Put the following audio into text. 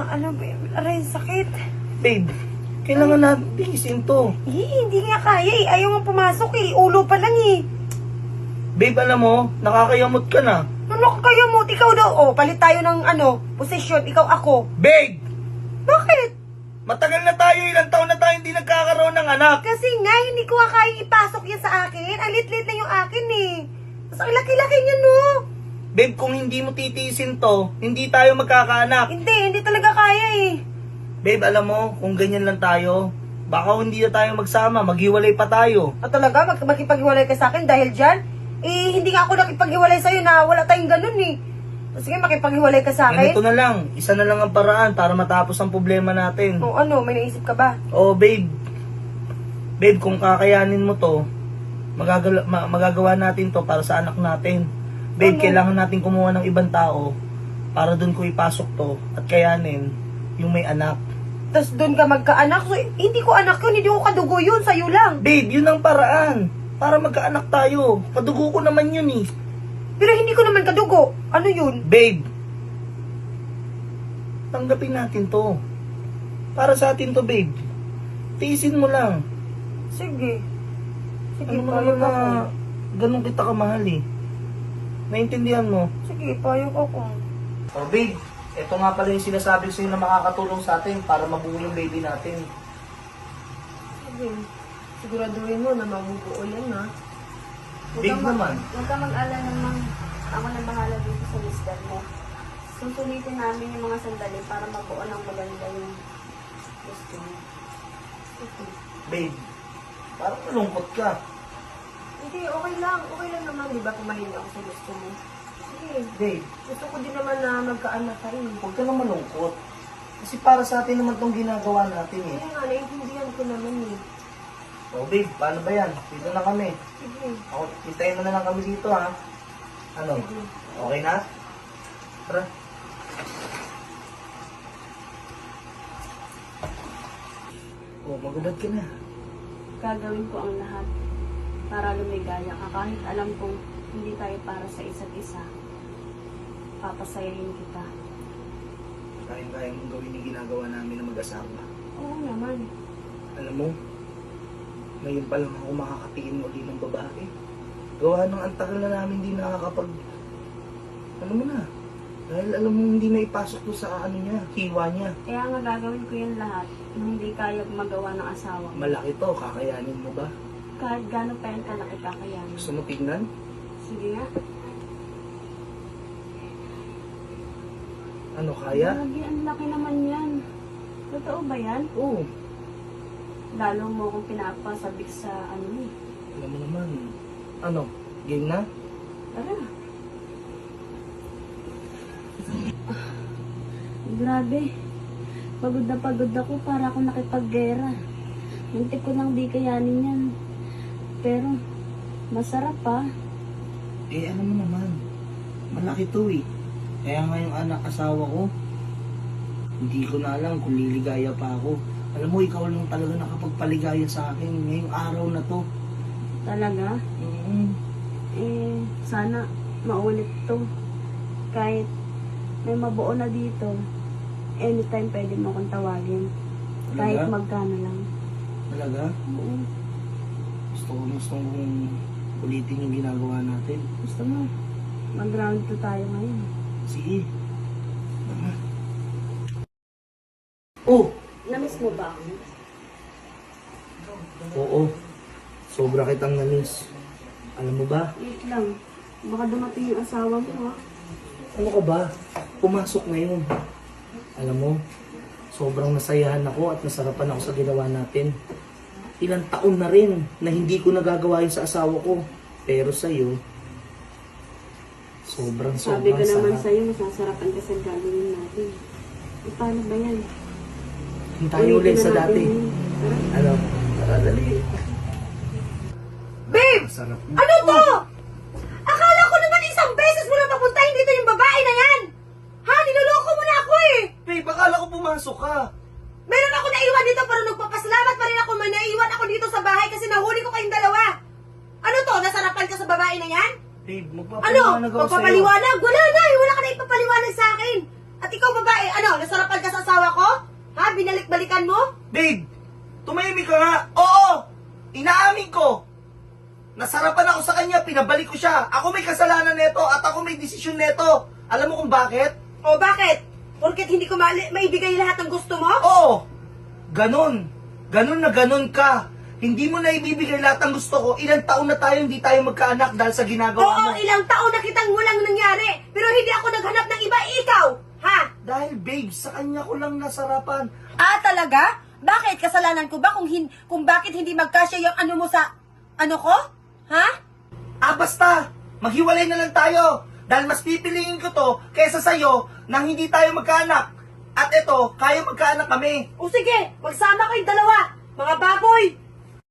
babe? Aray, sakit. Babe, kailangan natin tiisin to. Hindi nga kaya eh. Ayaw nga pumasok eh. Ulo pa lang eh. Babe, alam mo, nakakayamot ka na. Ano ka kayo mo? Ikaw daw. Oh, palit tayo ng posisyon. Ikaw ako. Babe! Bakit? Matagal na tayo, ilang taon na tayo hindi nagkakaroon ng anak. Kasi nga, hindi ko nga kaya ipasok yan sa akin. Ang lit-lit na yung akin eh. Mas ang laki-laki niya no. Babe, kung hindi mo titiisin to, hindi tayo magkakaanak. Hindi talaga kaya eh. Babe, alam mo, kung ganyan lang tayo, baka hindi na tayo magsama, maghiwalay pa tayo. At talaga, makipaghiwalay ka sa akin dahil dyan? Eh, hindi nga ako nakipaghiwalay sa'yo na wala tayong ganun eh. Sige, makipaghiwalay ka sa akin. Ganito na lang, isa na lang ang paraan para matapos ang problema natin. O ano, may naisip ka ba? Oh, babe. Babe, kung kakayanin mo to, magagawa natin to para sa anak natin. Babe, Ano? kailangan natin kumuha ng ibang tao para doon ko ipasok to at kayanin yung may anak. Tapos doon ka magkaanak. So, hindi ko anak yun, hindi ko kadugo yun, sa'yo lang. Babe, yun ang paraan para magkaanak tayo. Kadugo ko naman yun eh. Pero hindi ko naman kadugo. Ano yun? Babe, tanggapin natin to. Para sa atin to, babe. Tiisin mo lang. Sige. Sige, Ano mo payag naman na ako. ganun kita kamahal eh. Naintindihan mo? Sige, payag ako. Oh, babe, ito nga pala yung sinasabi ko sa'yo na makakatulong sa atin para mabuo yung baby natin. Sige. Siguraduhin mo na mabubuo yan, ha? Big naman. Huwag ka mag-alala naman. Ako na bahala dito sa mister mo. Susulitin namin yung mga sandali para mabuo ng maganda yung gusto mo. Babe, parang malungkot ka. Hindi, okay lang. Okay lang naman, di ba, kumahin ako sa gusto mo. Sige. Babe, Gusto ko din naman na magkaanak ka eh. huwag ka na malungkot. Kasi para sa atin naman itong ginagawa natin eh. Kaya nga, naiintindihan ko naman eh. Oh, babe, paano ba yan? Dito na kami. Sige. Ako, hintayin mo na lang kami dito ha. Ano? Sige. Okay na? Tara. Oh, magubad ka na. Gagawin ko ang lahat para lumigaya ka kahit alam kong hindi tayo para sa isa't isa. Papasayahin kita. Kaya mong gawin yung ginagawa namin na mag-asawa. Oo naman. Alam mo, ngayon pa lang ako makakatingin uli ng babae. Gawa ng antagal na namin hindi nakakapag... Ano mo na? Dahil alam mo hindi na ipasok to sa ano niya, hiwa niya. Kaya nga gagawin ko yan lahat nung hindi kaya magawa ng asawa ko. Malaki to, kakayanin mo ba? Kahit gano'n pa yan kalaki kakayanin. Gusto mo tignan? Sige nga. Ano, kaya? Lagi, ang laki naman yan. Totoo ba yan? Oo. Lalo mo akong pinapasabik sa ano eh. Alam mo naman. Ano, game na? Tara. Grabe. Pagod na pagod ako para ako nakipaggera. Muntik ko nang di kayanin yan. Pero, masarap pa. Eh, ano mo naman. Malaki to eh. Kaya nga yung anak asawa ko, hindi ko na alam kung liligaya pa ako. Alam mo, ikaw lang talaga nakapagpaligaya sa akin ngayong araw na to. Talaga? Sana maulit to. Kahit may mabuo na dito, anytime pwede mo akong tawagin. Kahit Talaga? magkano lang. Talaga? Oo. Gusto kong ulitin yung ginagawa natin. Gusto mo? Mag-round 2 tayo ngayon. Sige. Oh! Namiss mo ba ako? Oo. Sobra kitang namiss. Alam mo ba? Wait lang. Baka dumating yung asawa mo ha. Ano ka ba? Pumasok ngayon. Alam mo, sobrang nasayahan ako at nasarapan ako sa ginawa natin. Ilang taon na rin na hindi ko nagagawa yun sa asawa ko. Pero sa'yo, sobrang Sabi ko naman sarap. sa'yo, masasarapan ka sa gagawin natin. E, paano ba yan? Hintayo ulit sa Ulitin na dati. natin yun. Tara. Ano? Tara, dali. Babe! Sarap. Ano to? Akala ko naman isang beses mo na papuntahin dito yung babae na yan. Ha? Niloloko mo na ako eh. Babe, akala ko pumasok ka. Meron ako naiwan dito pero nagpapasalamat pa rin ako. May naiwan ako dito sa bahay kasi nahuli ko kayong dalawa. Ano to? Nasarapan ka sa babae na yan? Babe, Ano? magpapaliwanag ako sa'yo. Magpapaliwanag? Wala na eh. Wala ka na ipapaliwanag sa akin. At ikaw babae, ano, nasarapan ka sa asawa ko? Ha? Binalik-balikan mo? Babe, tumahimik ka nga. Oo, inaamin ko. Nasarapan ako sa kanya, pinabalik ko siya. Ako may kasalanan neto at ako may desisyon neto. Alam mo kung bakit? O bakit? Porket hindi ko maibigay lahat ng gusto mo? Oo, ganon. Ganon na ganon ka. Hindi mo na ibibigay lahat ng gusto ko. Ilang taon na tayo hindi tayo magkaanak dahil sa ginagawa Oo, mo. ilang taon na kitang walang nangyari. Pero hindi ako naghanap ng iba, ikaw. Ha? Dahil babe, sa kanya ko lang nasarapan. Ah, talaga? Bakit? Kasalanan ko ba kung bakit hindi magkasya yung ano mo sa ano ko? Ha? Ah, basta! Maghiwalay na lang tayo! Dahil mas pipiliin ko to kaysa sa'yo nang hindi tayo magkaanak. At ito, kaya magkaanak kami. O sige, magsama kayong dalawa. Mga baboy.